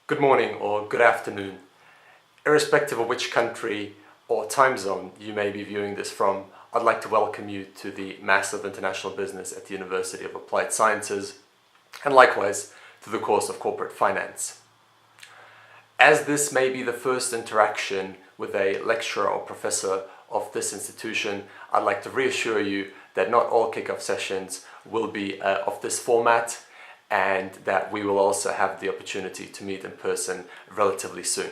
Good morning or good afternoon. Irrespective of which country or time zone you may be viewing this from, I'd like to welcome you to the Master of International Business at the University of Applied Sciences, and likewise to the course of Corporate Finance. As this may be the first interaction with a lecturer or professor of this institution, I'd like to reassure you that not all kickoff sessions will be of this format, and that we will also have the opportunity to meet in person relatively soon.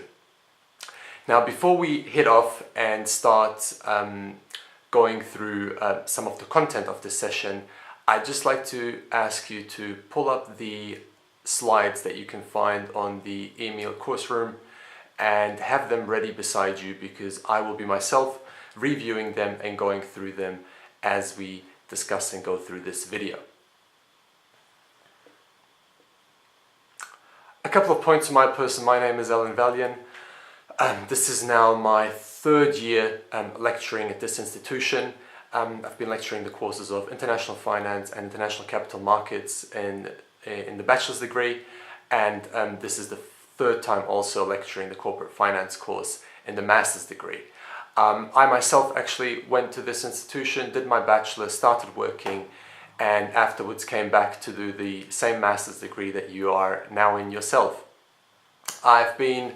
Now, before we hit off and start going through some of the content of this session, I'd just like to ask you to pull up the slides that you can find on the email course room and have them ready beside you, because I will be myself reviewing them and going through them as we discuss and go through this video. A couple of points on my person. My name is Ellen Valian. This is now my third year lecturing at this institution. I've been lecturing the courses of International Finance and International Capital Markets in the bachelor's degree, and this is the third time also lecturing the Corporate Finance course in the master's degree. I myself actually went to this institution, did my bachelor, started working, and afterwards came back to do the same master's degree that you are now in yourself. I've been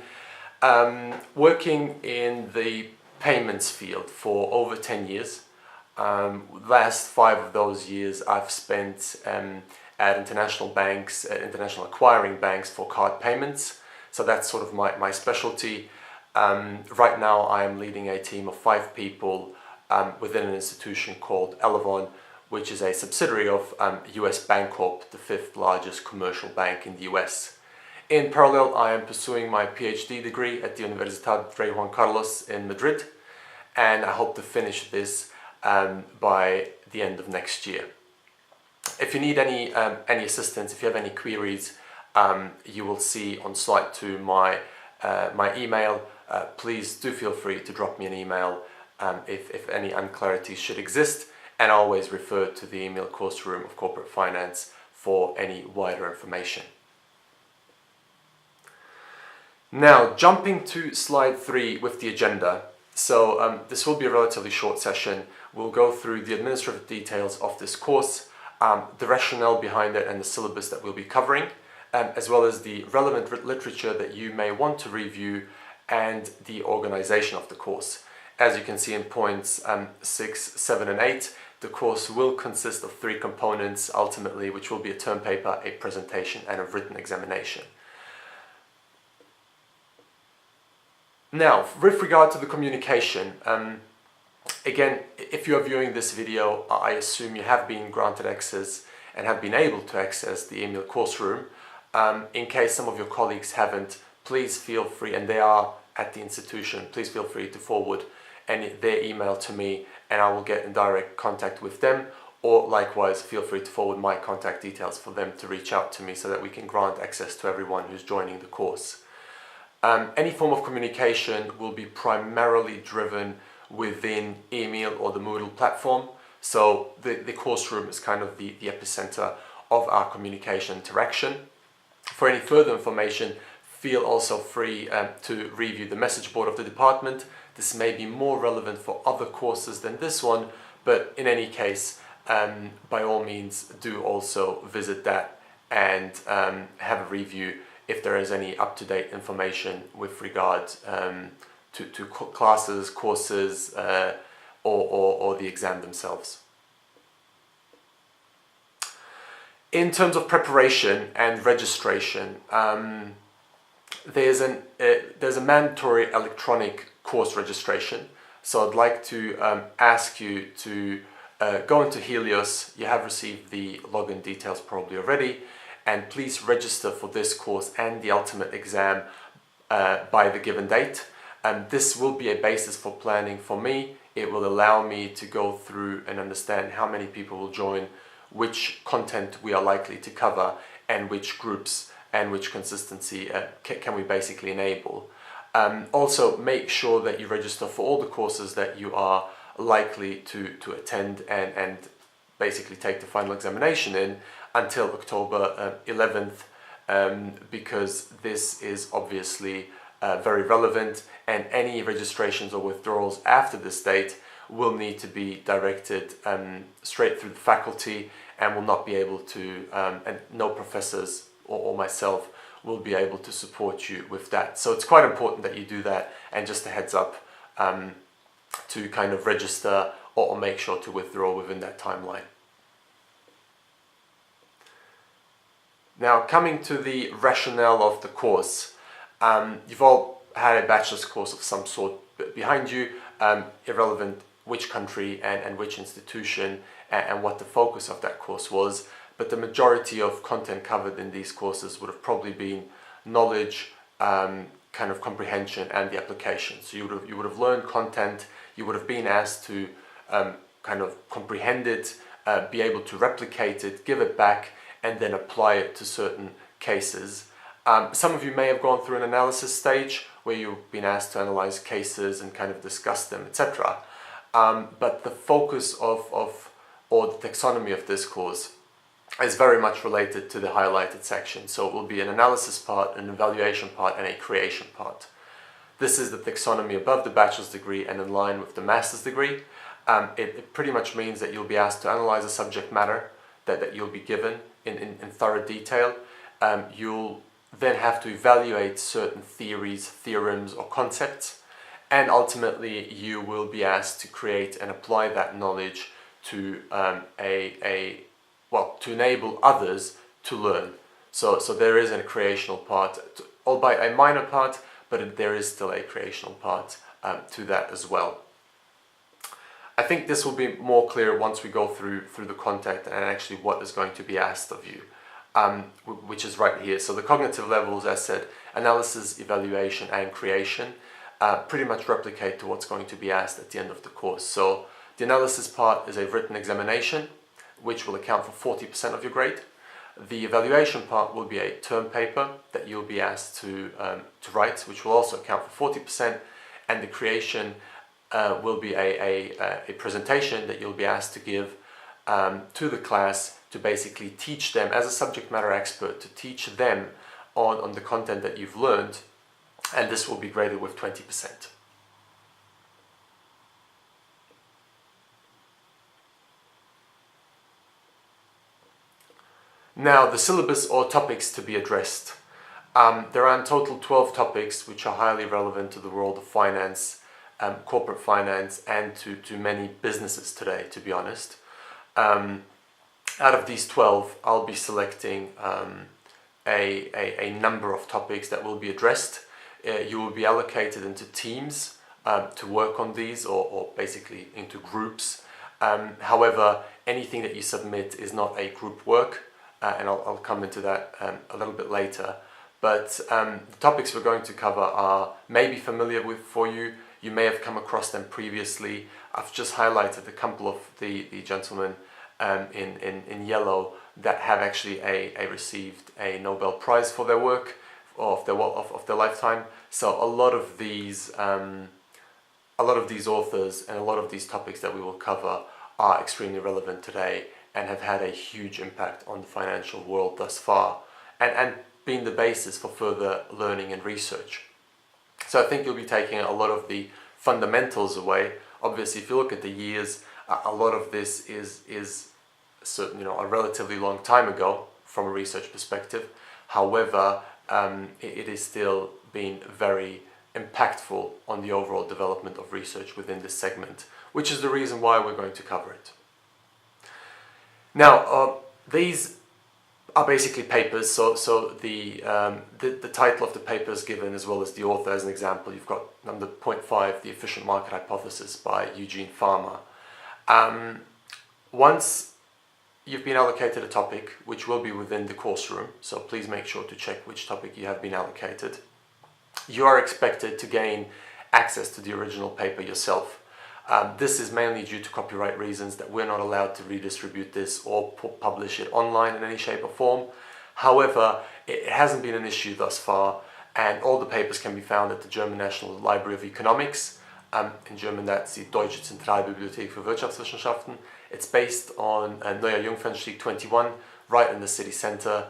working in the payments field for over 10 years. Last 5 of those years I've spent at international banks, at international acquiring banks for card payments. So that's sort of my specialty. Right now I am leading a team of 5 people within an institution called Elevon, which is a subsidiary of US Bancorp, the 5th largest commercial bank in the US. In parallel, I am pursuing my PhD degree at the Universidad Rey Juan Carlos in Madrid, and I hope to finish this by the end of next year. If you need any assistance, if you have any queries, you will see on slide 2 my email. Please do feel free to drop me an email if any unclarities should exist, and always refer to the email course room of Corporate Finance for any wider information. Now, jumping to slide 3 with the agenda. So this will be a relatively short session. We'll go through the administrative details of this course, the rationale behind it and the syllabus that we'll be covering, as well as the relevant literature that you may want to review and the organization of the course. As you can see in points 6, 7 and 8, the course will consist of 3 components ultimately, which will be a term paper, a presentation and a written examination. Now, with regard to the communication, again, if you are viewing this video, I assume you have been granted access and have been able to access the email course room. In case some of your colleagues haven't, please feel free, and they are at the institution, please feel free to forward their email to me, and I will get in direct contact with them, or likewise feel free to forward my contact details for them to reach out to me so that we can grant access to everyone who's joining the course. Any form of communication will be primarily driven within email or the Moodle platform, so the course room is kind of the epicenter of our communication interaction. For any further information, feel also free to review the message board of the department. This may be more relevant for other courses than this one, but in any case, by all means, do also visit that and have a review if there is any up-to-date information with regard to classes, courses, or the exam themselves. In terms of preparation and registration, there's a mandatory electronic course registration. So I'd like to ask you to go into Helios. You have received the login details probably already, and please register for this course and the ultimate exam by the given date. And this will be a basis for planning for me. It will allow me to go through and understand how many people will join, which content we are likely to cover, and which groups and which consistency can we basically enable. Also, make sure that you register for all the courses that you are likely to attend and basically take the final examination in until October 11th because this is obviously very relevant, and any registrations or withdrawals after this date will need to be directed straight through the faculty, and will not be able to, and no professors or myself will be able to support you with that. So it's quite important that you do that, and just a heads up to kind of register or make sure to withdraw within that timeline. Now, coming to the rationale of the course, you've all had a bachelor's course of some sort behind you, irrelevant which country and which institution and what the focus of that course was, but the majority of content covered in these courses would have probably been knowledge, kind of comprehension, and the application. So you would have learned content, you would have been asked to kind of comprehend it, be able to replicate it, give it back, and then apply it to certain cases. Some of you may have gone through an analysis stage where you've been asked to analyze cases and kind of discuss them, etc. But the focus of or the taxonomy of this course is very much related to the highlighted section. So it will be an analysis part, an evaluation part, and a creation part. This is the taxonomy above the bachelor's degree and in line with the master's degree. It pretty much means that you'll be asked to analyze a subject matter that you'll be given in thorough detail. You'll then have to evaluate certain theories, theorems, or concepts, and ultimately you will be asked to create and apply that knowledge to to enable others to learn. So there is a creational part, albeit a minor part, but there is still a creational part to that as well. I think this will be more clear once we go through the content and actually what is going to be asked of you, which is right here. So the cognitive levels, as said, analysis, evaluation, and creation, pretty much replicate to what's going to be asked at the end of the course. So the analysis part is a written examination, which will account for 40% of your grade. The evaluation part will be a term paper that you'll be asked to write, which will also account for 40%, and the creation will be a presentation that you'll be asked to give to the class to basically teach them, as a subject matter expert, to teach them on the content that you've learned, and this will be graded with 20%. Now, the syllabus or topics to be addressed. There are in total 12 topics which are highly relevant to the world of finance, corporate finance, and to many businesses today, to be honest. Out of these 12, I'll be selecting a number of topics that will be addressed. You will be allocated into teams to work on these, or basically into groups. However, anything that you submit is not a group work, and I'll come into that a little bit later. But the topics we're going to cover are maybe familiar for you. You may have come across them previously. I've just highlighted a couple of the gentlemen in yellow that have actually received a Nobel Prize for their work of their lifetime. So a lot of these authors and a lot of these topics that we will cover are extremely relevant today and have had a huge impact on the financial world thus far, and been the basis for further learning and research. So I think you'll be taking a lot of the fundamentals away. Obviously, if you look at the years, a lot of this is certain, a relatively long time ago from a research perspective. However, it is still been very impactful on the overall development of research within this segment, which is the reason why we're going to cover it. Now, these are basically papers, so the title of the paper is given, as well as the author. As an example, you've got number 0.5, The Efficient Market Hypothesis by Eugene Farmer. Once you've been allocated a topic, which will be within the course room, so please make sure to check which topic you have been allocated, you are expected to gain access to the original paper yourself. This is mainly due to copyright reasons, that we're not allowed to redistribute this or publish it online in any shape or form. However, it hasn't been an issue thus far, and all the papers can be found at the German National Library of Economics. In German, that's die Deutsche Zentralbibliothek für Wirtschaftswissenschaften. It's based on Neuer Jungfernstieg 21, right in the city center.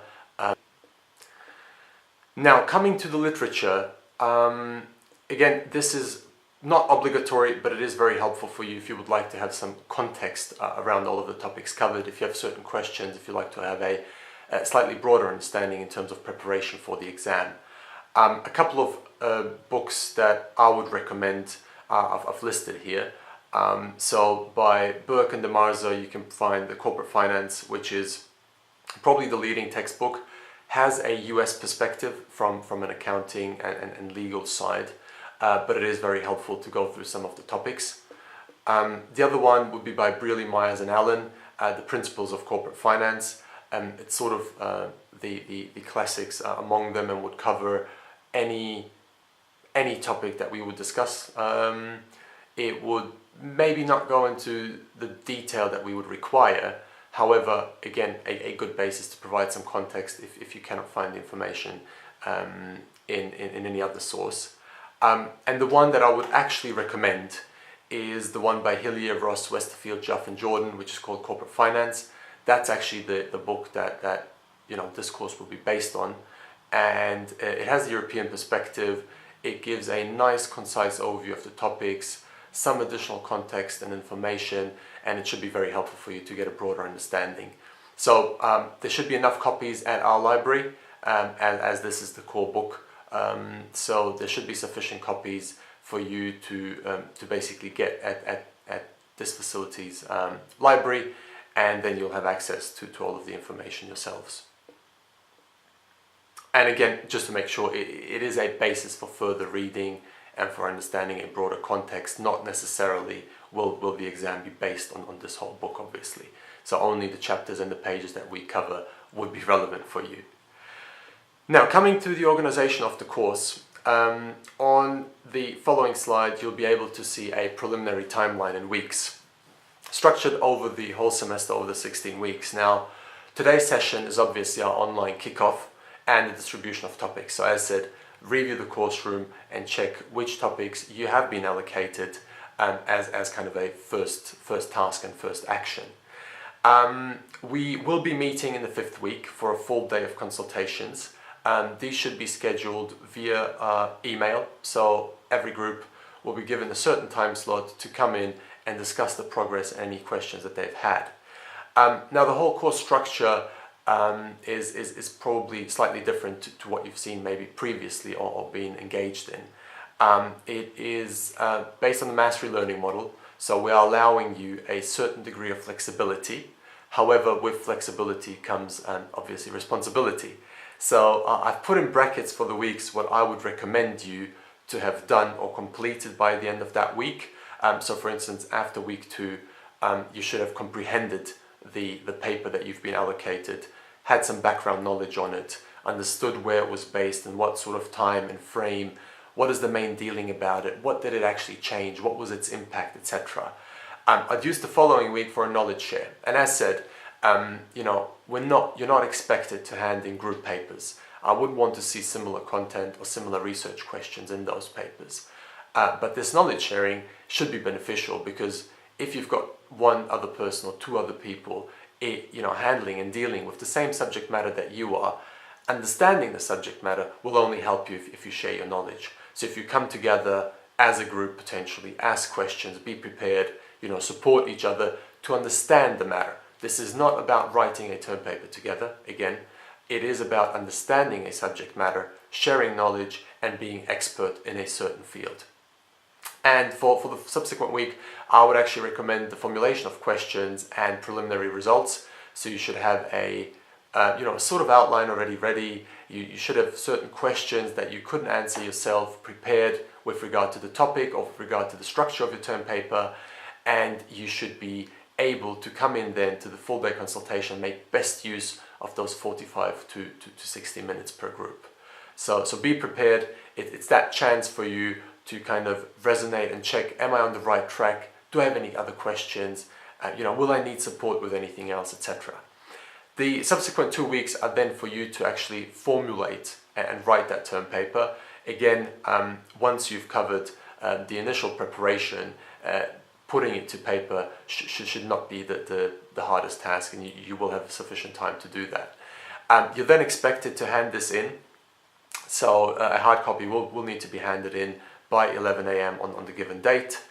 Now, coming to the literature, again, this is not obligatory, but it is very helpful for you if you would like to have some context around all of the topics covered, if you have certain questions, if you like to have a slightly broader understanding in terms of preparation for the exam. A couple of books that I would recommend I've listed here. So by Burke and DeMarzo, you can find the Corporate Finance, which is probably the leading textbook, has a US perspective from an accounting and legal side, but it is very helpful to go through some of the topics. The other one would be by Brearley, Myers and Allen, The Principles of Corporate Finance. It's sort of the classics among them, and would cover any topic that we would discuss. It would maybe not go into the detail that we would require. However, again, a good basis to provide some context if you cannot find the information in any other source. And the one that I would actually recommend is the one by Hillier, Ross, Westerfield, Juff and Jordan, which is called Corporate Finance. That's actually the book that this course will be based on. And it has the European perspective. It gives a nice, concise overview of the topics, some additional context and information, and it should be very helpful for you to get a broader understanding. So there should be enough copies at our library, as this is the core book. So there should be sufficient copies for you to basically get at this facility's library, and then you'll have access to all of the information yourselves. And again, just to make sure, it is a basis for further reading and for understanding a broader context. Not necessarily will the exam be based on this whole book, obviously. So only the chapters and the pages that we cover would be relevant for you. Now, coming to the organization of the course, on the following slide, you'll be able to see a preliminary timeline in weeks, structured over the whole semester, over the 16 weeks. Now, today's session is obviously our online kickoff and the distribution of topics. So as I said, review the course room and check which topics you have been allocated as kind of a first task and first action. We will be meeting in the 5th week for a full day of consultations. These should be scheduled via email, so every group will be given a certain time slot to come in and discuss the progress and any questions that they've had. Now, the whole course structure is probably slightly different to what you've seen maybe previously or been engaged in. It is based on the mastery learning model, so we are allowing you a certain degree of flexibility. However, with flexibility comes obviously responsibility. So I've put in brackets for the weeks what I would recommend you to have done or completed by the end of that week. So for instance, after week 2, you should have comprehended the paper that you've been allocated, had some background knowledge on it, understood where it was based and what sort of time and frame, what is the main dealing about it, what did it actually change, what was its impact, etc. I'd use the following week for a knowledge share. And as said, you're not expected to hand in group papers. I wouldn't want to see similar content or similar research questions in those papers. But this knowledge sharing should be beneficial, because if you've got one other person or 2 other people handling and dealing with the same subject matter that you are, understanding the subject matter will only help you if you share your knowledge. So if you come together as a group, potentially ask questions, be prepared, support each other to understand the matter. This is not about writing a term paper together. Again, it is about understanding a subject matter, sharing knowledge, and being expert in a certain field. And for the subsequent week, I would actually recommend the formulation of questions and preliminary results. So you should have a sort of outline already ready. You should have certain questions that you couldn't answer yourself prepared with regard to the topic or with regard to the structure of your term paper. And you should be able to come in then to the full day consultation, make best use of those 45 to 60 minutes per group. So be prepared. It's that chance for you to kind of resonate and check, am I on the right track? Do I have any other questions? Will I need support with anything else, etc. The subsequent 2 weeks are then for you to actually formulate and write that term paper. Again, once you've covered the initial preparation, putting it to paper should not be the hardest task, and you will have sufficient time to do that. You're then expected to hand this in So a hard copy will need to be handed in by 11 a.m. on the given date.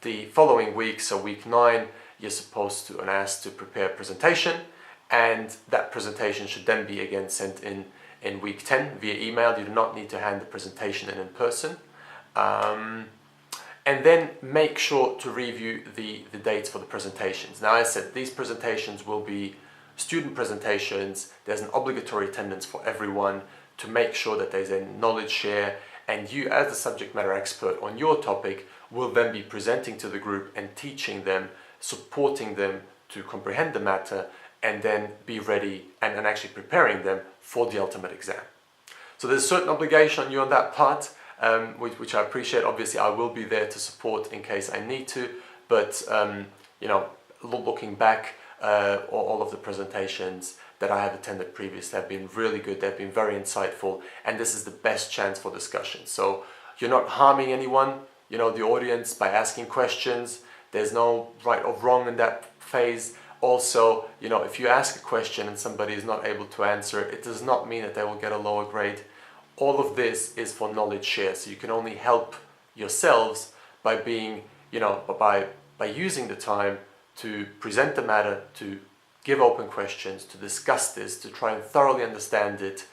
The following week, so week 9, you're supposed to and asked to prepare a presentation, and that presentation should then be again sent in week 10 via email. You do not need to hand the presentation in person. And then make sure to review the dates for the presentations. Now, as I said, these presentations will be student presentations. There's an obligatory attendance for everyone to make sure that there's a knowledge share, and you as the subject matter expert on your topic will then be presenting to the group and teaching them, supporting them to comprehend the matter, and then be ready and actually preparing them for the ultimate exam. So there's a certain obligation on you on that part, which I appreciate. Obviously, I will be there to support in case I need to, but you know, looking back, all of the presentations that I have attended previously have been really good. They've been very insightful, and this is the best chance for discussion. So you're not harming anyone, you know, the audience, by asking questions. There's no right or wrong in that phase. Also, you know, if you ask a question and somebody is not able to answer it, it does not mean that they will get a lower grade. All of this is for knowledge share, so you can only help yourselves by being, you know, by using the time to present the matter, to give open questions, to discuss this, to try and thoroughly understand it,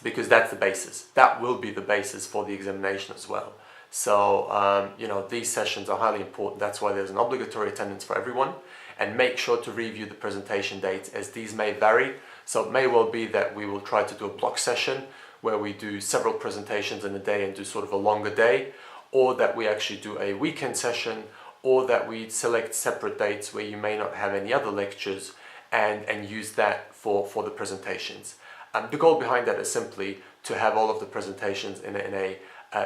because that's the basis. That will be the basis for the examination as well. So, you know, these sessions are highly important. That's why there's an obligatory attendance for everyone. And make sure to review the presentation dates, as these may vary. So it may well be that we will try to do a block session where we do several presentations in a day and do sort of a longer day, or that we actually do a weekend session, or that we select separate dates where you may not have any other lectures and use that for the presentations. The goal behind that is simply to have all of the presentations in a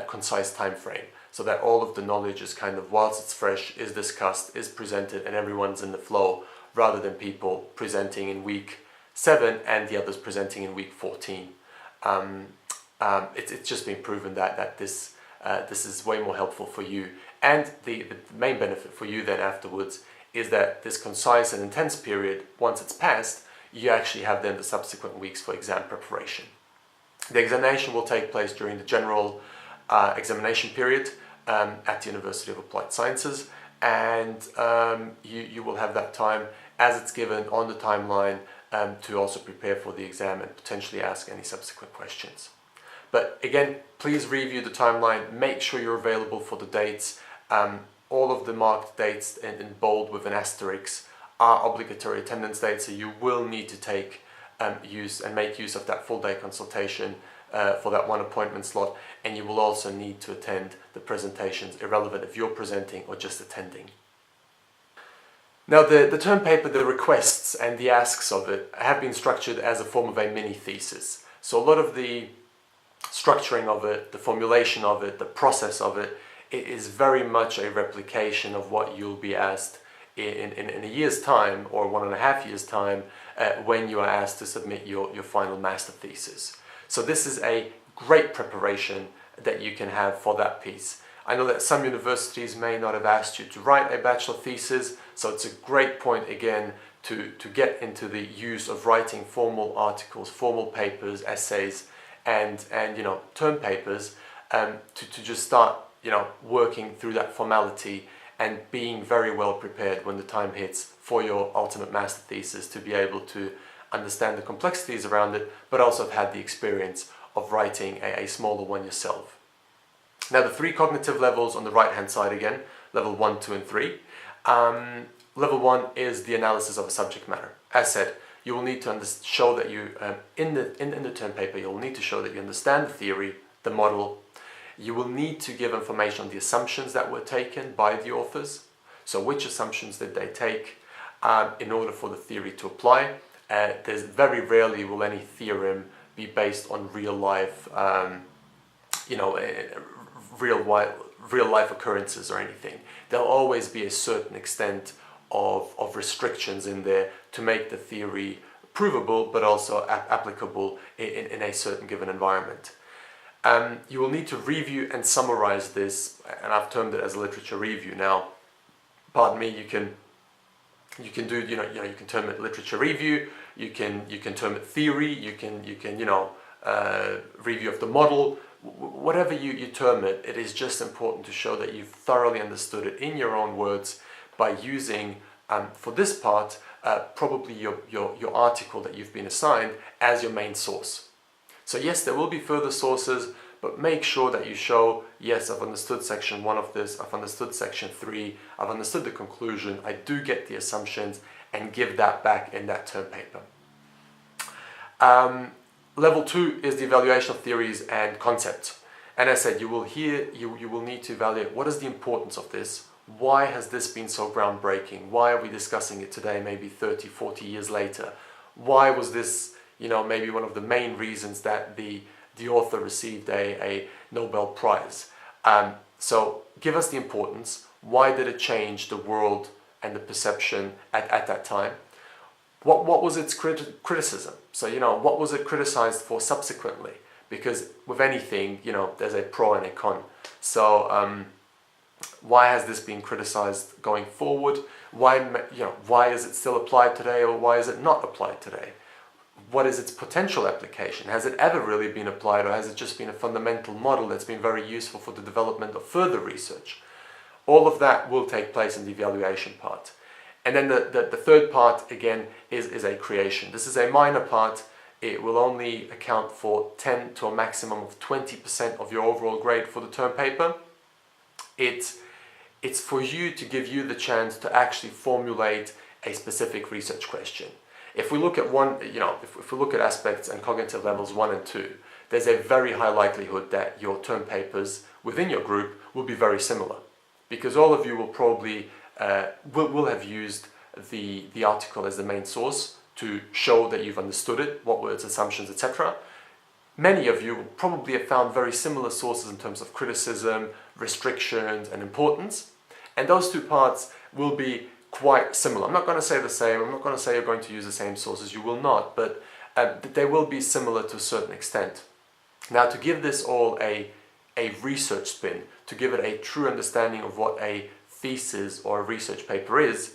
concise time frame, so that all of the knowledge is kind of, whilst it's fresh, is discussed, is presented, and everyone's in the flow, rather than people presenting in week 7 and the others presenting in week 14. It's just been proven that this is way more helpful for you, and the main benefit for you then afterwards is that this concise and intense period, once it's passed, you actually have then the subsequent weeks for exam preparation. The examination will take place during the general examination period at the University of Applied Sciences, and you will have that time as it's given on the timeline to also prepare for the exam and potentially ask any subsequent questions. But again, please review the timeline, make sure you're available for the dates. All of the marked dates in bold with an asterisk are obligatory attendance dates, so you will need to take use and make use of that full day consultation for that one appointment slot, and you will also need to attend the presentations, irrelevant if you're presenting or just attending. Now the term paper, the requests and the asks of it have been structured as a form of a mini thesis. So a lot of the structuring of it, the formulation of it, the process of it, it is very much a replication of what you'll be asked in a year's time or 1.5 years' time when you are asked to submit your final master thesis. So this is a great preparation that you can have for that piece. I know that some universities may not have asked you to write a bachelor thesis, so it's a great point again to get into the use of writing formal articles, formal papers, essays, and you know, term papers, to just start, you know, working through that formality and being very well prepared when the time hits for your ultimate master thesis, to be able to understand the complexities around it, but also have had the experience of writing a smaller one yourself. Now the 3 cognitive levels on the right hand side again, level 1, 2 and 3. Level 1 is the analysis of a subject matter. As said, you will need to show that you, in the term paper, you will need to show that you understand the theory, the model. You will need to give information on the assumptions that were taken by the authors. So which assumptions did they take in order for the theory to apply? There's very rarely will any theorem be based on real life, you know, real life occurrences or anything. There'll always be a certain extent of restrictions in there to make the theory provable, but also applicable in a certain given environment. You will need to review and summarize this, and I've termed it as a literature review. Now, pardon me, you can do, you can term it literature review, you can term it theory, you can review of the model, whatever you term it, it is just important to show that you've thoroughly understood it in your own words by using, for this part, probably your article that you've been assigned as your main source. So yes, there will be further sources, but make sure that you show, yes, I've understood section 1 of this, I've understood section 3, I've understood the conclusion, I do get the assumptions, and give that back in that term paper. Level 2 is the evaluation of theories and concepts. And as I said, you will need to evaluate what is the importance of this, why has this been so groundbreaking, why are we discussing it today, maybe 30, 40 years later, why was this, maybe one of the main reasons that the author received a Nobel Prize. So give us the importance, why did it change the world and the perception at that time? What was its criticism? So, what was it criticized for subsequently? Because with anything, there's a pro and a con. So, why has this been criticized going forward? Why is it still applied today, or why is it not applied today? What is its potential application? Has it ever really been applied, or has it just been a fundamental model that's been very useful for the development of further research? All of that will take place in the evaluation part. And then the third part, again, is a creation. This is a minor part. It will only account for 10 to a maximum of 20% of your overall grade for the term paper. It's for you to give you the chance to actually formulate a specific research question. If we look at if we look at aspects and cognitive levels 1 and 2, there's a very high likelihood that your term papers within your group will be very similar, because all of you will probably will have used the article as the main source to show that you've understood it, what were its assumptions, etc. Many of you will probably have found very similar sources in terms of criticism, restrictions, and importance, and those two parts will be quite similar. I'm not going to say the same, I'm not going to say you're going to use the same sources, you will not, but they will be similar to a certain extent. Now, to give this all a research spin, to give it a true understanding of what a thesis or a research paper is,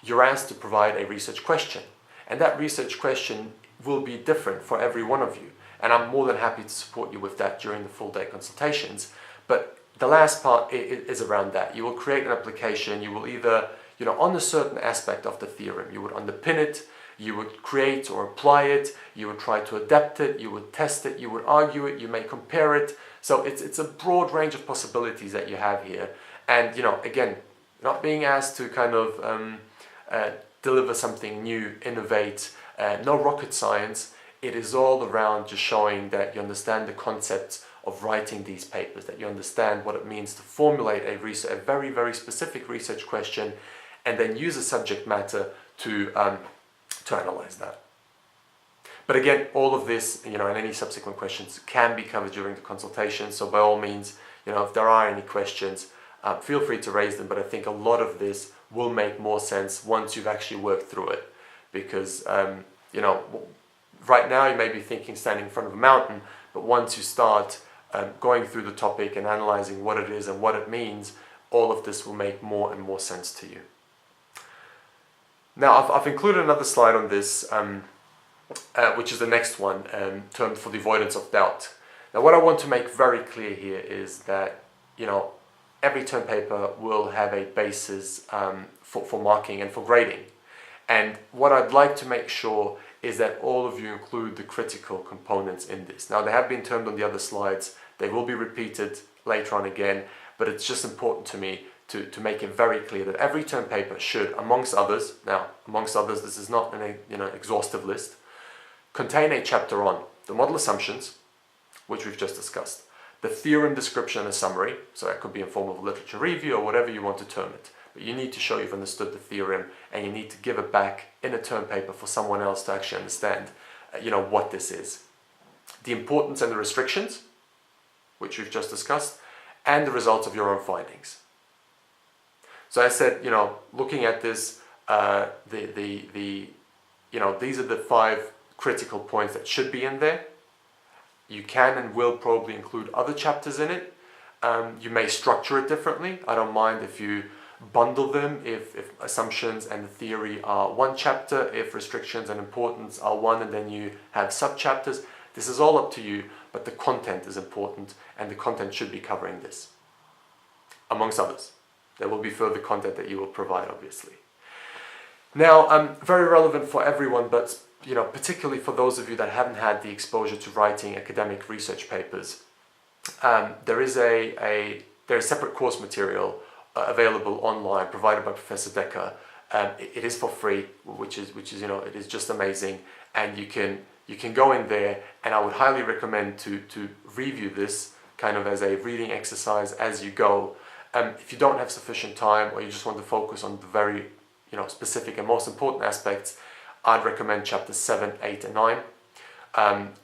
you're asked to provide a research question. And that research question will be different for every one of you. And I'm more than happy to support you with that during the full day consultations. But the last part is around that. You will create an application, you will either, on a certain aspect of the theorem, you would underpin it, you would create or apply it, you would try to adapt it, you would test it, you would argue it, you may compare it. So it's a broad range of possibilities that you have here. And, again, not being asked to kind of deliver something new, innovate, no rocket science. It is all around just showing that you understand the concepts of writing these papers, that you understand what it means to formulate a very, very specific research question, and then use a subject matter to analyze that. But again, all of this, and any subsequent questions can be covered during the consultation. So by all means, if there are any questions, feel free to raise them. But I think a lot of this will make more sense once you've actually worked through it. Because, right now you may be thinking standing in front of a mountain, but once you start going through the topic and analyzing what it is and what it means, all of this will make more and more sense to you. Now, I've included another slide on this, which is the next one, termed for the avoidance of doubt. Now, what I want to make very clear here is that, every term paper will have a basis for marking and for grading. And what I'd like to make sure is that all of you include the critical components in this. Now, they have been termed on the other slides. They will be repeated later on again, but it's just important to me to make it very clear that every term paper should, amongst others, this is not an exhaustive list, contain a chapter on the model assumptions, which we've just discussed, the theorem description and a summary, so that could be in form of a literature review or whatever you want to term it. But you need to show you've understood the theorem, and you need to give it back in a term paper for someone else to actually understand, what this is. The importance and the restrictions, which we've just discussed, and the results of your own findings. So I said, looking at this, these are the 5 critical points that should be in there. You can and will probably include other chapters in it. You may structure it differently. I don't mind if you bundle them, if assumptions and the theory are one chapter, if restrictions and importance are one, and then you have sub-chapters. This is all up to you, but the content is important, and the content should be covering this, amongst others. There will be further content that you will provide, obviously. Now, very relevant for everyone, but particularly for those of you that haven't had the exposure to writing academic research papers, there is separate course material available online, provided by Professor Decker. It is for free, which is it is just amazing, and you can go in there, and I would highly recommend to review this kind of as a reading exercise as you go. If you don't have sufficient time, or you just want to focus on the very specific and most important aspects, I'd recommend chapters 7, 8, and 9.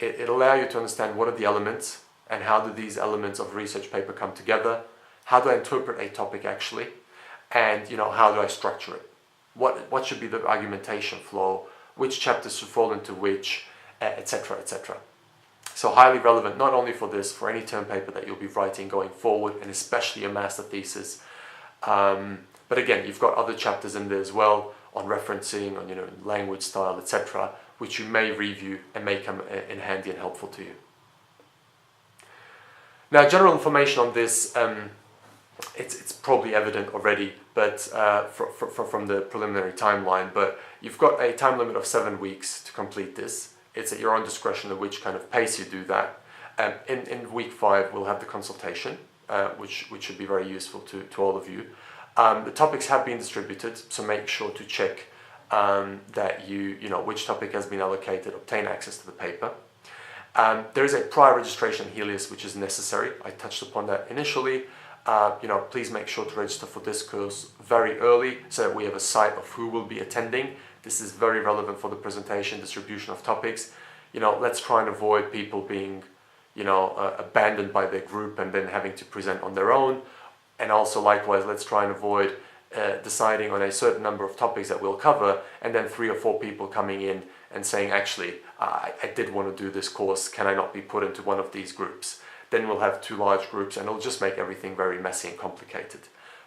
It'll allow you to understand what are the elements, and how do these elements of a research paper come together, how do I interpret a topic actually, and how do I structure it, what should be the argumentation flow, which chapters should fall into which, etc., etc. So highly relevant, not only for this, for any term paper that you'll be writing going forward, and especially a master thesis. But again, you've got other chapters in there as well on referencing, on language style, etc., which you may review and may come in handy and helpful to you. Now, general information on this, it's probably evident already, but from the preliminary timeline. But you've got a time limit of 7 weeks to complete this. It's at your own discretion of which kind of pace you do that. In week 5, we'll have the consultation, which should be very useful to all of you. The topics have been distributed, so make sure to check that which topic has been allocated, obtain access to the paper. There is a prior registration in Helios which is necessary. I touched upon that initially. Please make sure to register for this course very early so that we have a sight of who will be attending. This is very relevant for the presentation, distribution of topics. Let's try and avoid people being, abandoned by their group and then having to present on their own. And also likewise, let's try and avoid deciding on a certain number of topics that we'll cover, and then 3 or 4 people coming in and saying, actually, I did want to do this course, can I not be put into one of these groups? Then we'll have 2 large groups, and it'll just make everything very messy and complicated.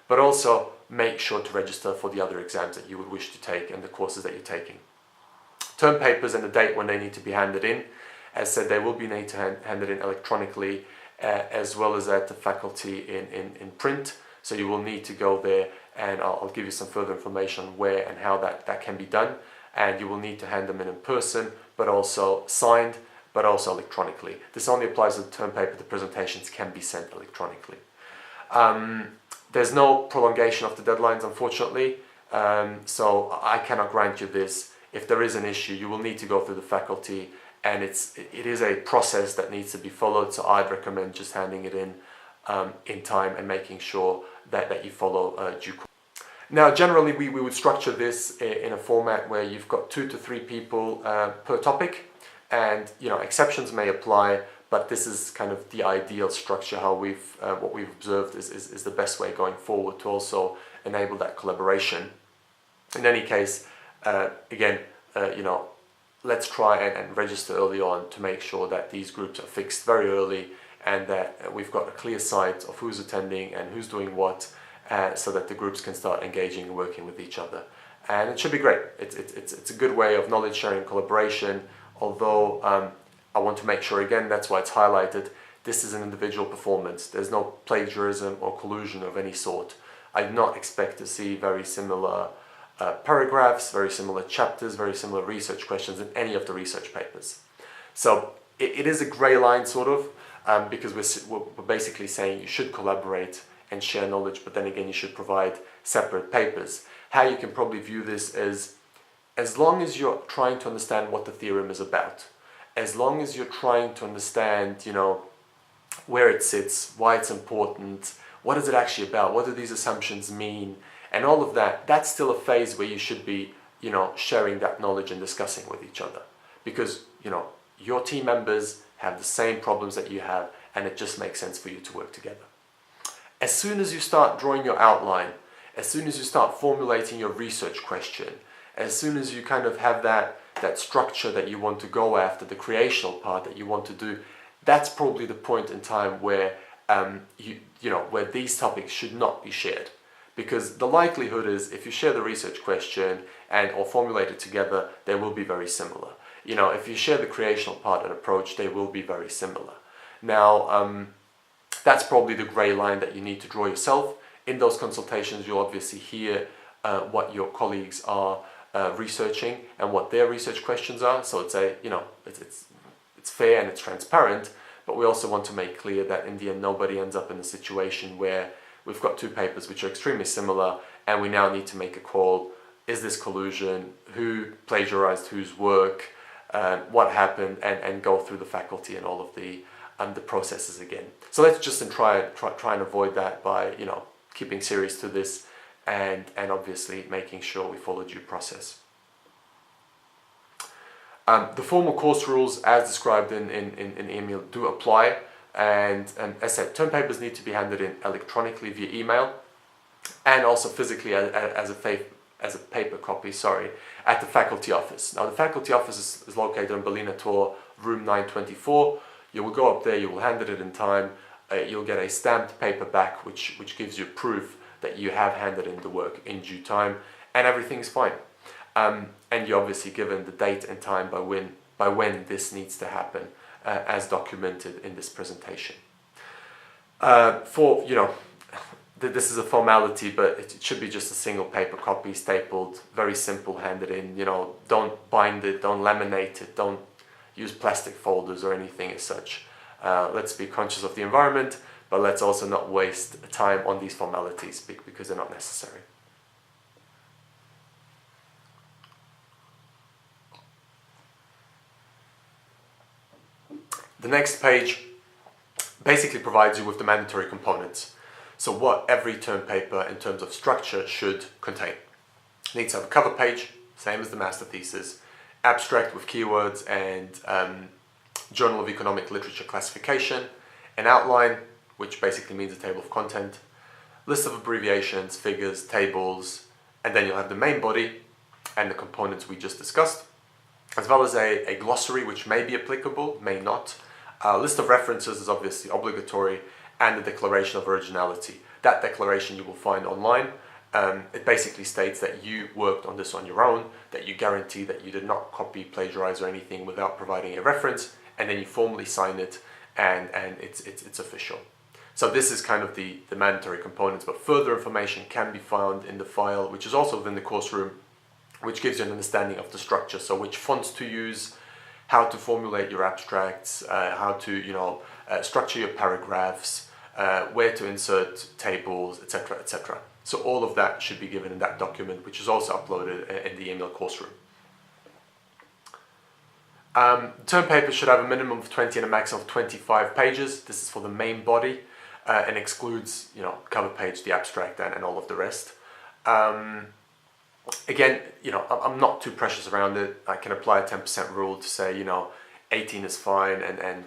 But also make sure to register for the other exams that you would wish to take and the courses that you're taking. Term papers and the date when they need to be handed in. As said, they will be need to handed in electronically, as well as at the faculty in print. So you will need to go there, and I'll give you some further information on where and how that can be done. And you will need to hand them in person, but also signed, but also electronically. This only applies to the term paper. The presentations can be sent electronically. There's no prolongation of the deadlines, unfortunately, so I cannot grant you this. If there is an issue, you will need to go through the faculty, and it is a process that needs to be followed, so I'd recommend just handing it in time and making sure that you follow due course. Now, generally, we would structure this in a format where you've got 2 to 3 people per topic, and exceptions may apply, but this is kind of the ideal structure. How what we've observed is the best way going forward to also enable that collaboration. In any case, again, let's try and register early on to make sure that these groups are fixed very early, and that we've got a clear sight of who's attending and who's doing what, so that the groups can start engaging and working with each other. And it should be great. It's a good way of knowledge sharing and collaboration, although I want to make sure, again, that's why it's highlighted, this is an individual performance. There's no plagiarism or collusion of any sort. I do not expect to see very similar paragraphs, very similar chapters, very similar research questions in any of the research papers. So it is a grey line, sort of, because we're basically saying you should collaborate and share knowledge, but then again, you should provide separate papers. How you can probably view this is, as long as you're trying to understand what the theorem is about, as long as you're trying to understand, where it sits, why it's important, what is it actually about, what do these assumptions mean, and all of that, that's still a phase where you should be, sharing that knowledge and discussing with each other. Because, your team members have the same problems that you have, and it just makes sense for you to work together. As soon as you start drawing your outline, as soon as you start formulating your research question, as soon as you kind of have that structure that you want to go after, the creational part that you want to do, that's probably the point in time where where these topics should not be shared. Because the likelihood is, if you share the research question or formulate it together, they will be very similar. if you share the creational part and approach, they will be very similar. Now, that's probably the gray line that you need to draw yourself. In those consultations, you'll obviously hear what your colleagues are researching and what their research questions are. So it's fair and it's transparent, but we also want to make clear that in the end, nobody ends up in a situation where we've got two papers which are extremely similar and we now need to make a call. Is this collusion? Who plagiarized whose work? What happened? And go through the faculty and all of the processes again. So let's just try and avoid that by keeping serious to this and obviously making sure we follow due process. The formal course rules as described in email do apply, and as said, term papers need to be handed in electronically via email and also physically as a paper copy, at the faculty office. Now the faculty office is located in Berliner Tor, room 924. You will go up there, you will hand it in time, you'll get a stamped paper back which gives you proof that you have handed in the work in due time and everything's fine. And you're obviously given the date and time by when this needs to happen as documented in this presentation. This is a formality, but it should be just a single paper copy, stapled, very simple, handed in. Don't bind it, don't laminate it, don't use plastic folders or anything as such. Let's be conscious of the environment, but let's also not waste time on these formalities because they're not necessary. The next page basically provides you with the mandatory components. So what every term paper in terms of structure should contain. It needs to have a cover page, same as the master thesis, abstract with keywords and Journal of Economic Literature classification, an outline, which basically means a table of content, list of abbreviations, figures, tables, and then you'll have the main body and the components we just discussed, as well as a glossary which may be applicable, may not. A list of references is obviously obligatory, and the declaration of originality. That declaration you will find online. It basically states that you worked on this on your own, that you guarantee that you did not copy, plagiarize or anything without providing a reference, and then you formally sign it and it's official. So this is kind of the mandatory components, but further information can be found in the file, which is also within the course room, which gives you an understanding of the structure. So which fonts to use, how to formulate your abstracts, how to structure your paragraphs, where to insert tables, etc., etc. So all of that should be given in that document, which is also uploaded in the email course room. Term paper should have a minimum of 20 and a maximum of 25 pages. This is for the main body and excludes, cover page, the abstract, and all of the rest. Again, I'm not too precious around it. I can apply a 10% rule to say, 18 is fine, and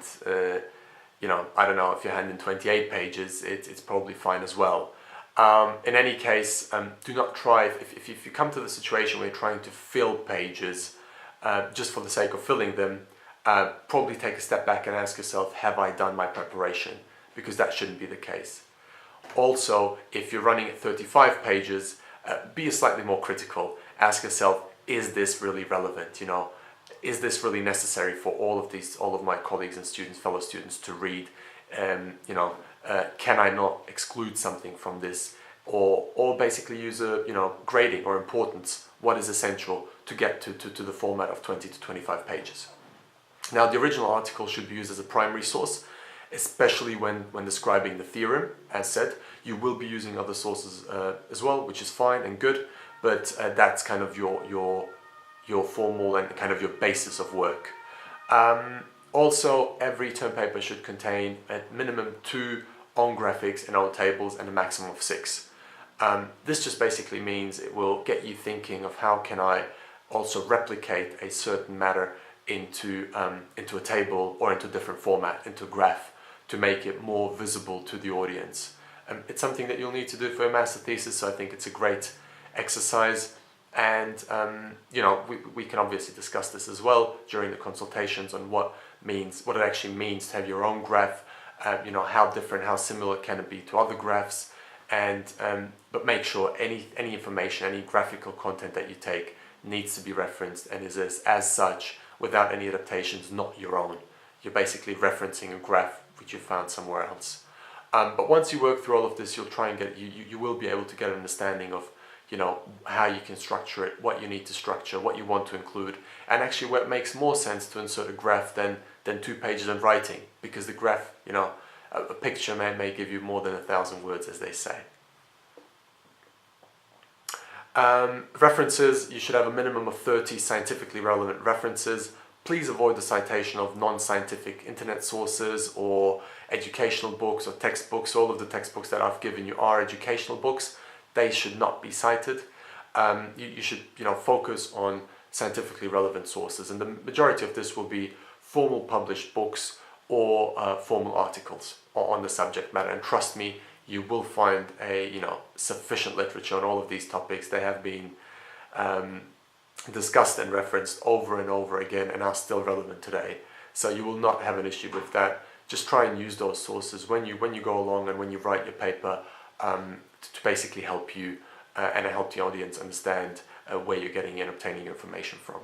I don't know, if you hand in 28 pages, it's probably fine as well. In any case, do not try, if you come to the situation where you're trying to fill pages just for the sake of filling them, probably take a step back and ask yourself, have I done my preparation? Because that shouldn't be the case. Also, if you're running at 35 pages, be slightly more critical. Ask yourself, is this really relevant? Is this really necessary for all of my colleagues and students, fellow students to read? Can I not exclude something from this, or basically use a grading or importance? What is essential to get to the format of 20 to 25 pages? Now, the original article should be used as a primary source, especially when describing the theorem. As said, you will be using other sources as well, which is fine and good, but that's kind of your formal and kind of your basis of work. Also, every term paper should contain at minimum 2 on graphics and on tables and a maximum of 6. This just basically means it will get you thinking of how can I also replicate a certain matter into a table or into a different format, into a graph, to make it more visible to the audience. It's something that you'll need to do for a master thesis, so I think it's a great exercise. And we can obviously discuss this as well during the consultations on what it actually means to have your own graph. How different, how similar can it be to other graphs, but make sure any information, any graphical content that you take needs to be referenced and is as such without any adaptations, not your own. You're basically referencing a graph which you found somewhere else. But once you work through all of this, you'll try and get, you will be able to get an understanding of, you know, how you can structure it, what you need to structure, what you want to include, and actually where it makes more sense to insert a graph than 2 pages of writing, because the graph, you know, a picture may give you more than 1,000 words, as they say. References, you should have a minimum of 30 scientifically relevant references. Please avoid the citation of non-scientific internet sources or educational books or textbooks. All of the textbooks that I've given you are educational books. They should not be cited. You should, you know, focus on scientifically relevant sources, and the majority of this will be formal published books or formal articles on the subject matter. And trust me, you will find sufficient literature on all of these topics. They have been discussed and referenced over and over again and are still relevant today. So you will not have an issue with that. Just try and use those sources when you go along and when you write your paper to basically help you and help the audience understand where you're getting and obtaining your information from.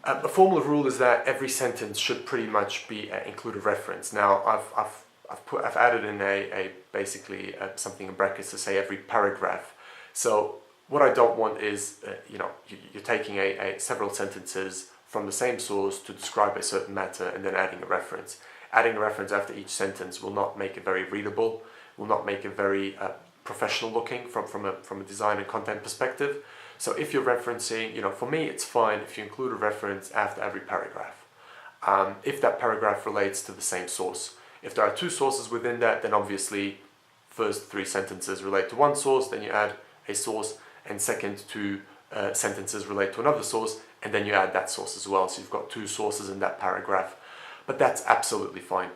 A formal rule is that every sentence should pretty much be include a reference. Now I've added in basically something in brackets to say every paragraph. So what I don't want is you're taking several sentences from the same source to describe a certain matter and then adding a reference. Adding a reference after each sentence will not make it very readable, will not make it very professional looking from a design and content perspective. So if you're referencing, for me it's fine if you include a reference after every paragraph. If that paragraph relates to the same source. If there are 2 sources within that, then obviously first 3 sentences relate to one source, then you add a source, and second 2 sentences relate to another source, and then you add that source as well. So you've got 2 sources in that paragraph, but that's absolutely fine.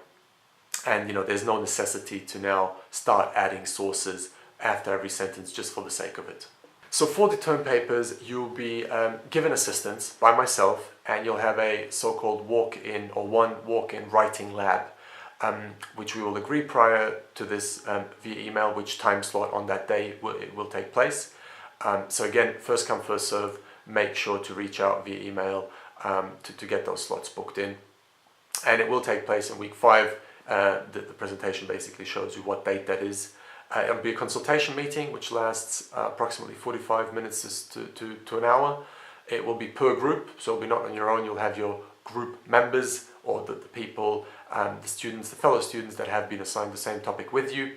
And there's no necessity to now start adding sources after every sentence just for the sake of it. So for the term papers, you'll be given assistance by myself, and you'll have a so-called walk-in or one walk-in writing lab, which we will agree prior to this via email, which time slot on that day it will take place. So again, first come, first serve. Make sure to reach out via email to get those slots booked in. And it will take place in week 5. The presentation basically shows you what date that is. It'll be a consultation meeting which lasts approximately 45 minutes to an hour. It will be per group, so it'll be not on your own. You'll have your group members or the people, the students, the fellow students that have been assigned the same topic with you.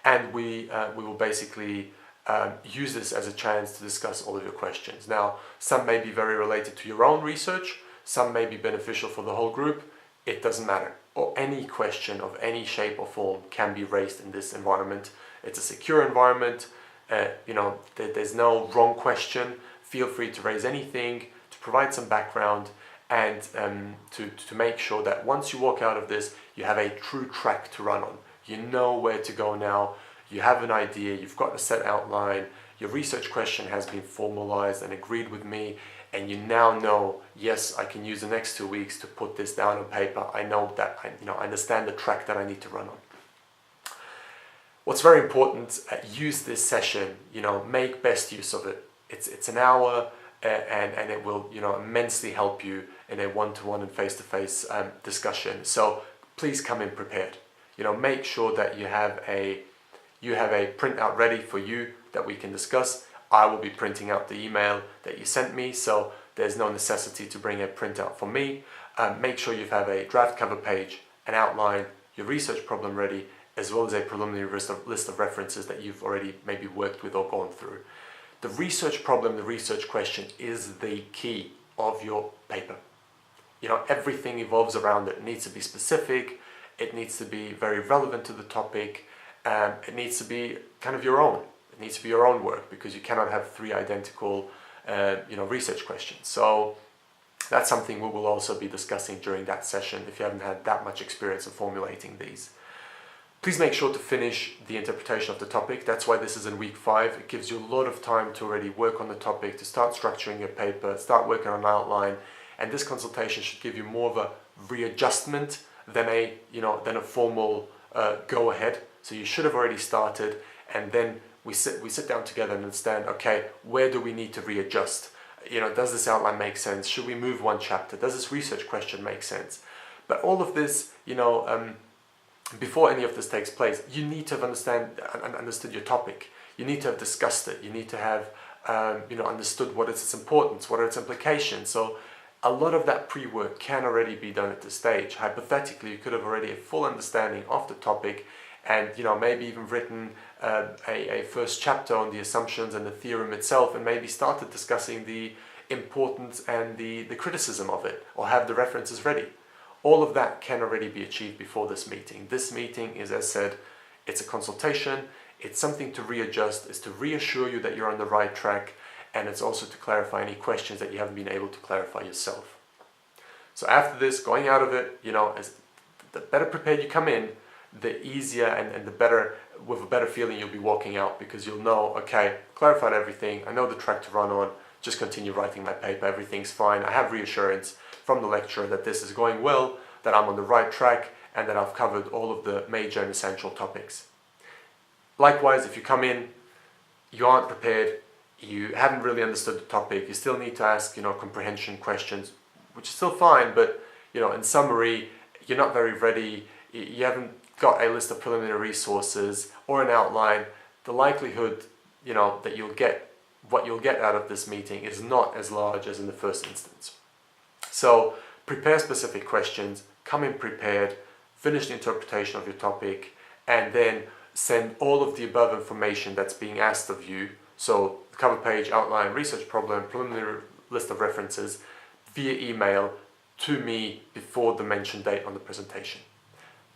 And we will basically use this as a chance to discuss all of your questions. Now, some may be very related to your own research, some may be beneficial for the whole group. It doesn't matter. Or any question of any shape or form can be raised in this environment. It's a secure environment. There's no wrong question. Feel free to raise anything, to provide some background, and to make sure that once you walk out of this, you have a true track to run on. You know where to go now. You have an idea. You've got a set outline. Your research question has been formalized and agreed with me, and you now know, yes, I can use the next 2 weeks to put this down on paper. I know that I understand the track that I need to run on. What's very important, use this session, make best use of it. It's an hour and it will, immensely help you in a one-to-one and face-to-face discussion. So please come in prepared. Make sure that you have a printout ready for you that we can discuss. I will be printing out the email that you sent me, so there's no necessity to bring a printout for me. Make sure you have a draft cover page, an outline, your research problem ready, as well as a preliminary list of references that you've already maybe worked with or gone through. The research problem, the research question is the key of your paper. Everything evolves around it. It needs to be specific, it needs to be very relevant to the topic, it needs to be kind of your own. It needs to be your own work, because you cannot have 3 identical research questions. So that's something we will also be discussing during that session if you haven't had that much experience in formulating these. Please make sure to finish the interpretation of the topic. That's why this is in week 5. It gives you a lot of time to already work on the topic, to start structuring your paper, start working on an outline. And this consultation should give you more of a readjustment than a formal go ahead. So you should have already started, and then we sit down together and understand, okay, where do we need to readjust? does this outline make sense? Should we move one chapter? Does this research question make sense? But all of this, before any of this takes place, you need to have understood your topic. You need to have discussed it. You need to have, understood what is its importance, what are its implications. So a lot of that pre-work can already be done at this stage. Hypothetically, you could have already a full understanding of the topic and, maybe even written a first chapter on the assumptions and the theorem itself, and maybe started discussing the importance and the criticism of it, or have the references ready. All of that can already be achieved before this meeting. This meeting is, as said, it's a consultation, it's something to readjust, it's to reassure you that you're on the right track, and it's also to clarify any questions that you haven't been able to clarify yourself. So after this, going out of it, as the better prepared you come in, the easier and the better, with a better feeling you'll be walking out, because you'll know, okay, clarified everything, I know the track to run on, just continue writing my paper, everything's fine, I have reassurance from the lecturer that this is going well, that I'm on the right track, and that I've covered all of the major and essential topics. Likewise, if you come in, you aren't prepared, you haven't really understood the topic, you still need to ask, comprehension questions, which is still fine, but, in summary, you're not very ready, you haven't got a list of preliminary resources or an outline, the likelihood, that what you'll get out of this meeting is not as large as in the first instance. So prepare specific questions, come in prepared, finish the interpretation of your topic, and then send all of the above information that's being asked of you, so the cover page, outline, research problem, preliminary list of references, via email to me before the mentioned date on the presentation.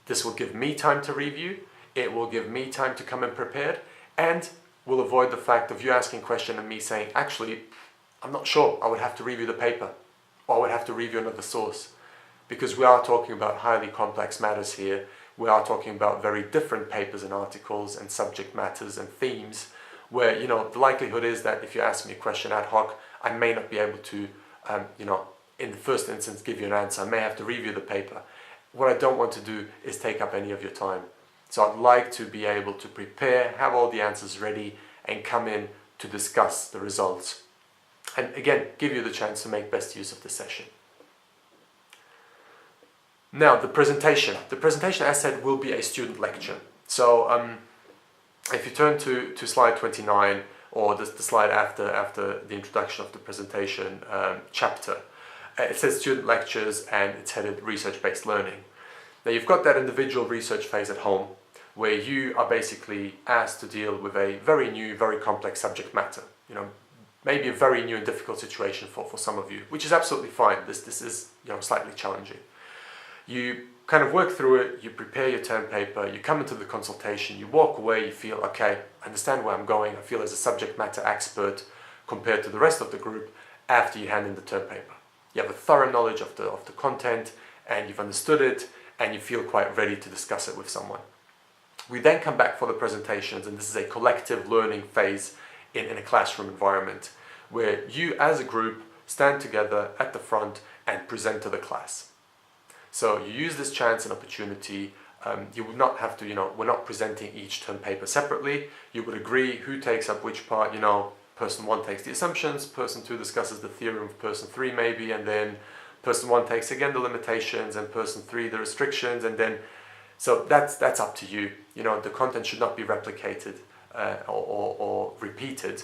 This will give me time to review, it will give me time to come in prepared, and will avoid the fact of you asking a question and me saying, actually, I'm not sure, I would have to review the paper, or I would have to review another source. Because we are talking about highly complex matters here, we are talking about very different papers and articles and subject matters and themes, where, the likelihood is that if you ask me a question ad hoc, I may not be able to, in the first instance give you an answer, I may have to review the paper. What I don't want to do is take up any of your time. So I'd like to be able to prepare, have all the answers ready, and come in to discuss the results. And again, give you the chance to make best use of the session. Now, the presentation. The presentation, as said, will be a student lecture. So if you turn to slide 29, or the slide after the introduction of the presentation chapter, it says student lectures and it's headed research-based learning. Now you've got that individual research phase at home, where you are basically asked to deal with a very new, very complex subject matter. Maybe a very new and difficult situation for some of you, which is absolutely fine. This is slightly challenging. You kind of work through it, you prepare your term paper, you come into the consultation, you walk away, you feel, okay, I understand where I'm going, I feel as a subject matter expert compared to the rest of the group after you hand in the term paper. You have a thorough knowledge of the content, and you've understood it, and you feel quite ready to discuss it with someone. We then come back for the presentations, and this is a collective learning phase in a classroom environment, where you as a group stand together at the front and present to the class. So you use this chance and opportunity. You would not have to, we're not presenting each term paper separately. You would agree who takes up which part, person 1 takes the assumptions, person 2 discusses the theorem, person 3 maybe, and then person 1 takes again the limitations, and person 3 the restrictions, and then, so that's up to you. The content should not be replicated or repeated,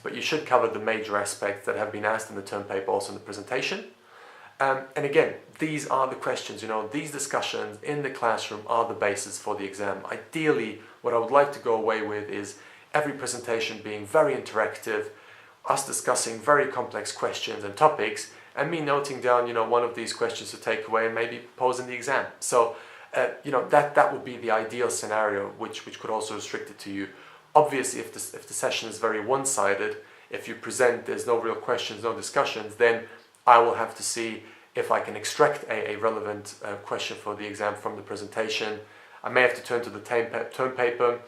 but you should cover the major aspects that have been asked in the term paper also in the presentation. And again, these are the questions, these discussions in the classroom are the basis for the exam. Ideally, what I would like to go away with is every presentation being very interactive, us discussing very complex questions and topics, and me noting down, one of these questions to take away and maybe pose in the exam. So, that would be the ideal scenario, which could also restrict it to you. Obviously, if the session is very one-sided, if you present, there's no real questions, no discussions, then I will have to see if I can extract a relevant question for the exam from the presentation. I may have to turn to the term paper,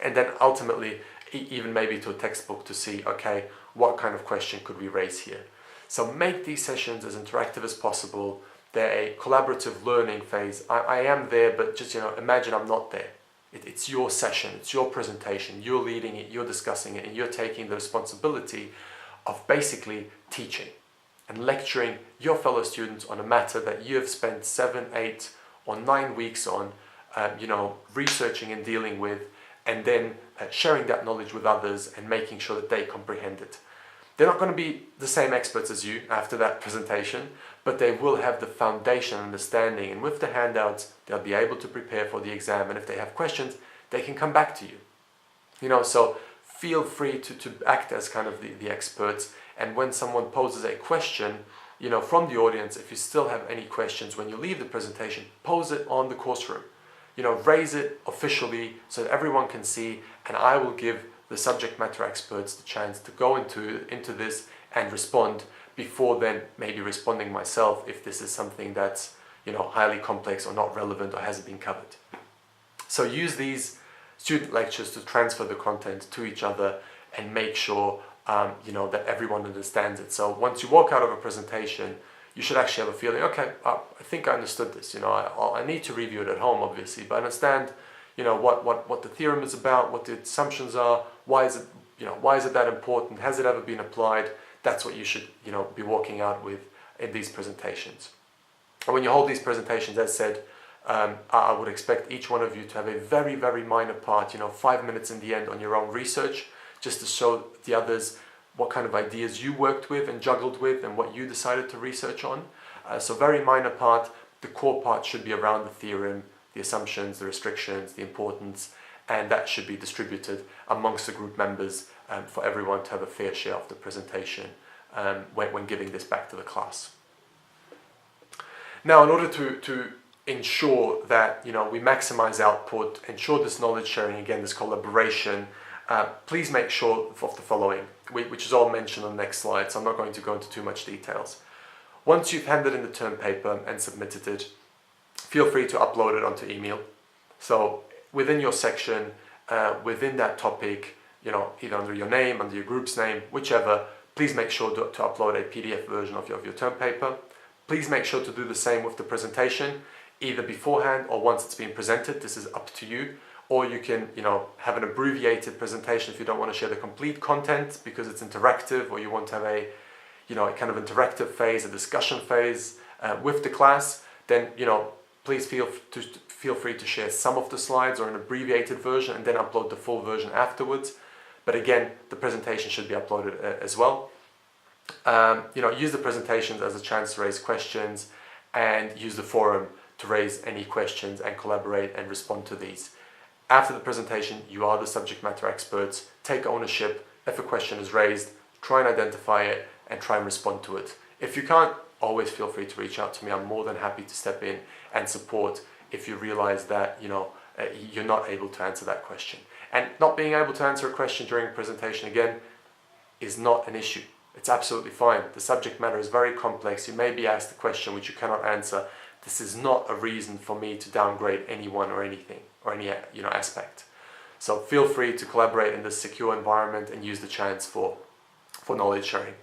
and then ultimately even maybe to a textbook to see, okay, what kind of question could we raise here? So make these sessions as interactive as possible. They're a collaborative learning phase. I am there, but just imagine I'm not there. It's your session, it's your presentation, you're leading it, you're discussing it, and you're taking the responsibility of basically teaching and lecturing your fellow students on a matter that you have spent 7, 8 or 9 weeks on, researching and dealing with, and then sharing that knowledge with others and making sure that they comprehend it. They're not going to be the same experts as you after that presentation, but they will have the foundation understanding, and with the handouts they'll be able to prepare for the exam, and if they have questions they can come back to you. So feel free to act as kind of the experts, and when someone poses a question from the audience, if you still have any questions when you leave the presentation, pose it on the course room. Raise it officially so that everyone can see, and I will give the subject matter experts the chance to go into this and respond before then maybe responding myself if this is something that's highly complex or not relevant or hasn't been covered. So use these student lectures to transfer the content to each other and make sure that everyone understands it. So once you walk out of a presentation, you should actually have a feeling, okay, I think I understood this. I need to review it at home, obviously, but I understand what the theorem is about, what the assumptions are, why is it that important, has it ever been applied? That's what you should be walking out with in these presentations. And when you hold these presentations, as said, I would expect each one of you to have a very, very minor part, 5 minutes in the end on your own research, just to show the others what kind of ideas you worked with and juggled with and what you decided to research on. So very minor part. The core part should be around the theorem, the assumptions, the restrictions, the importance, and that should be distributed amongst the group members for everyone to have a fair share of the presentation when giving this back to the class. Now, in order to ensure that we maximize output, ensure this knowledge sharing, again, this collaboration, please make sure of the following, which is all mentioned on the next slide, so I'm not going to go into too much details. Once you've handed in the term paper and submitted it, feel free to upload it onto email. So within your section, within that topic, either under your name, under your group's name, whichever, please make sure to upload a PDF version of your term paper. Please make sure to do the same with the presentation, either beforehand or once it's been presented. This is up to you. Or you can, have an abbreviated presentation if you don't want to share the complete content because it's interactive, or you want to have a kind of interactive phase, a discussion phase with the class. Then, please feel free to share some of the slides or an abbreviated version and then upload the full version afterwards. But again, the presentation should be uploaded as well. Use the presentations as a chance to raise questions, and use the forum to raise any questions and collaborate and respond to these. After the presentation, you are the subject matter experts. Take ownership. If a question is raised, try and identify it and try and respond to it. If you can't, always feel free to reach out to me. I'm more than happy to step in and support if you realize that you're not able to answer that question. And not being able to answer a question during a presentation, again, is not an issue. It's absolutely fine. The subject matter is very complex. You may be asked a question which you cannot answer. This is not a reason for me to downgrade anyone or anything or any aspect. So feel free to collaborate in this secure environment and use the chance for knowledge sharing.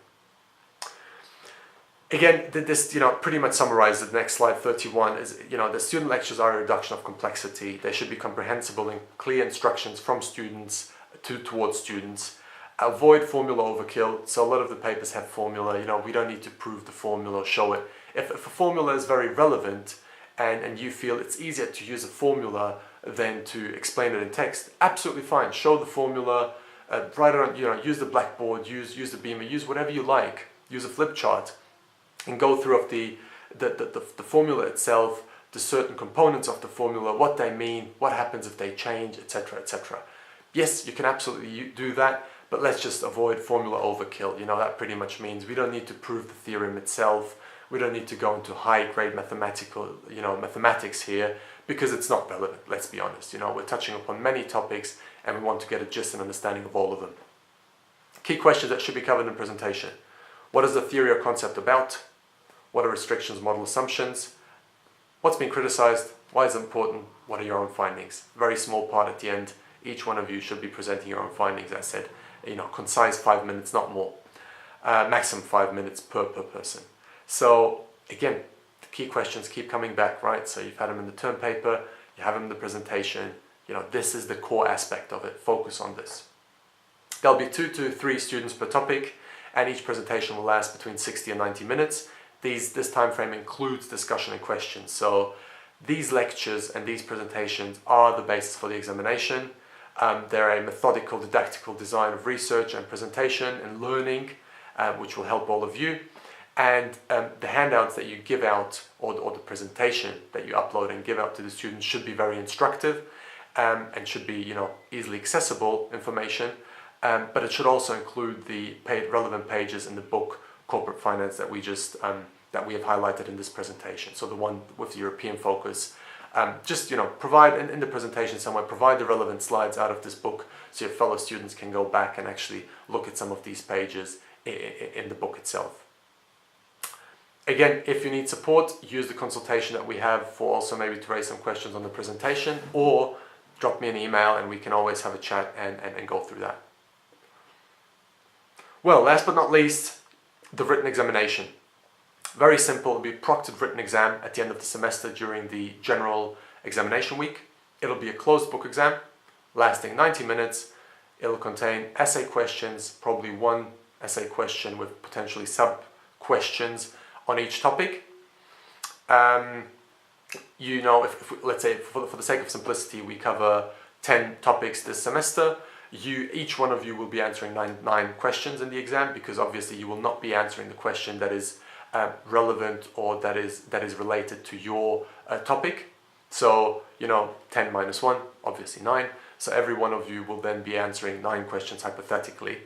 Again, this pretty much summarizes the next slide, 31, is the student lectures are a reduction of complexity. They should be comprehensible and clear instructions from students towards students. Avoid formula overkill. So a lot of the papers have formula. We don't need to prove the formula or show it. If a formula is very relevant and you feel it's easier to use a formula than to explain it in text, absolutely fine. Show the formula, write it on, use the blackboard, use the beamer, use whatever you like, use a flip chart, and go through of the formula itself, the certain components of the formula, what they mean, what happens if they change, etc., etc. Yes, you can absolutely do that, but let's just avoid formula overkill. That pretty much means we don't need to prove the theorem itself. We don't need to go into high-grade mathematics here, because it's not relevant, let's be honest. We're touching upon many topics and we want to get a gist and understanding of all of them. Key questions that should be covered in the presentation. What is the theory or concept about? What are restrictions, model assumptions? What's been criticized? Why is it important? What are your own findings? Very small part at the end. Each one of you should be presenting your own findings. As I said, concise, 5 minutes, not more. Maximum 5 minutes per person. So again, the key questions keep coming back, right? So you've had them in the term paper, you have them in the presentation. This is the core aspect of it. Focus on this. There'll be 2 to 3 students per topic, and each presentation will last between 60 and 90 minutes. This time frame includes discussion and questions. So these lectures and these presentations are the basis for the examination. They're a methodical, didactical design of research and presentation and learning, which will help all of you. And the handouts that you give out, or the presentation that you upload and give out to the students, should be very instructive and should be, easily accessible information. But it should also include the relevant pages in the book Corporate Finance that we just that we have highlighted in this presentation. So the one with the European focus. Just provide in the presentation somewhere, provide the relevant slides out of this book so your fellow students can go back and actually look at some of these pages in the book itself. Again, if you need support, use the consultation that we have for also maybe to raise some questions on the presentation, or drop me an email and we can always have a chat and go through that. Well, last but not least, the written examination. Very simple. It'll be a proctored written exam at the end of the semester during the general examination week. It'll be a closed book exam lasting 90 minutes. It'll contain essay questions, probably one essay question with potentially sub-questions on each topic. If let's say for the sake of simplicity, we cover 10 topics this semester. Each one of you will be answering nine questions in the exam, because obviously you will not be answering the question that is relevant or that is related to your topic. So 10 minus 1, obviously 9. So every one of you will then be answering 9 questions hypothetically.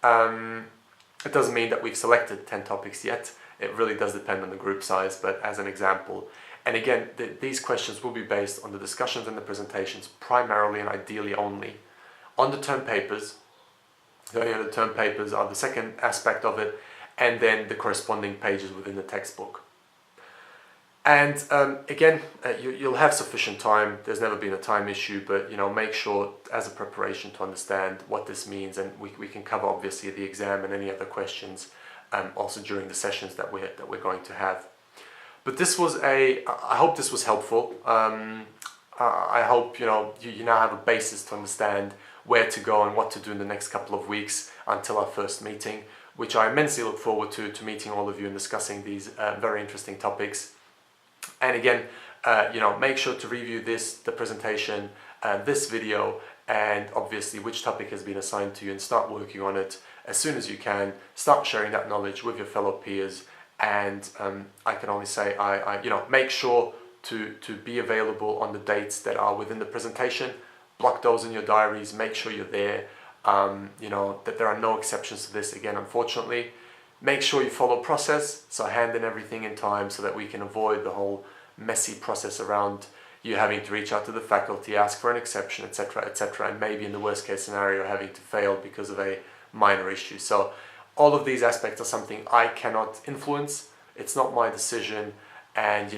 It doesn't mean that we've selected 10 topics yet. It really does depend on the group size, but as an example. And again, these questions will be based on the discussions and the presentations primarily and ideally only on the term papers. The term papers are the second aspect of it, and then the corresponding pages within the textbook. And again, you'll have sufficient time. There's never been a time issue, but make sure as a preparation to understand what this means, and we can cover obviously the exam and any other questions also during the sessions that we're going to have. But this was I hope this was helpful. I hope you now have a basis to understand where to go and what to do in the next couple of weeks until our first meeting, which I immensely look forward to meeting all of you and discussing these very interesting topics. And again, make sure to review the presentation, this video, and obviously which topic has been assigned to you, and start working on it as soon as you can. Start sharing that knowledge with your fellow peers, and I can only say, make sure to be available on the dates that are within the presentation. Block those in your diaries. Make sure you're there. That there are no exceptions to this. Again, unfortunately, make sure you follow process. So hand in everything in time so that we can avoid the whole messy process around you having to reach out to the faculty, ask for an exception, etc., etc., and maybe in the worst case scenario having to fail because of a minor issue. So all of these aspects are something I cannot influence. It's not my decision, and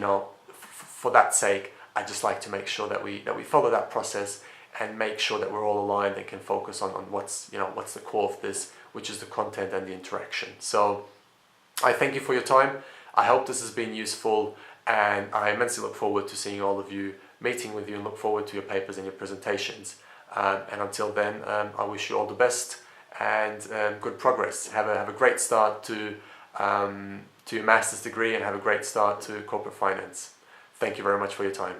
for that sake, I just like to make sure that we follow that process and make sure that we're all aligned and can focus on what's the core of this, which is the content and the interaction. So I thank you for your time. I hope this has been useful, and I immensely look forward to seeing all of you, meeting with you, and look forward to your papers and your presentations. And until then, I wish you all the best and good progress. Have a great start to your master's degree, and have a great start to corporate finance. Thank you very much for your time.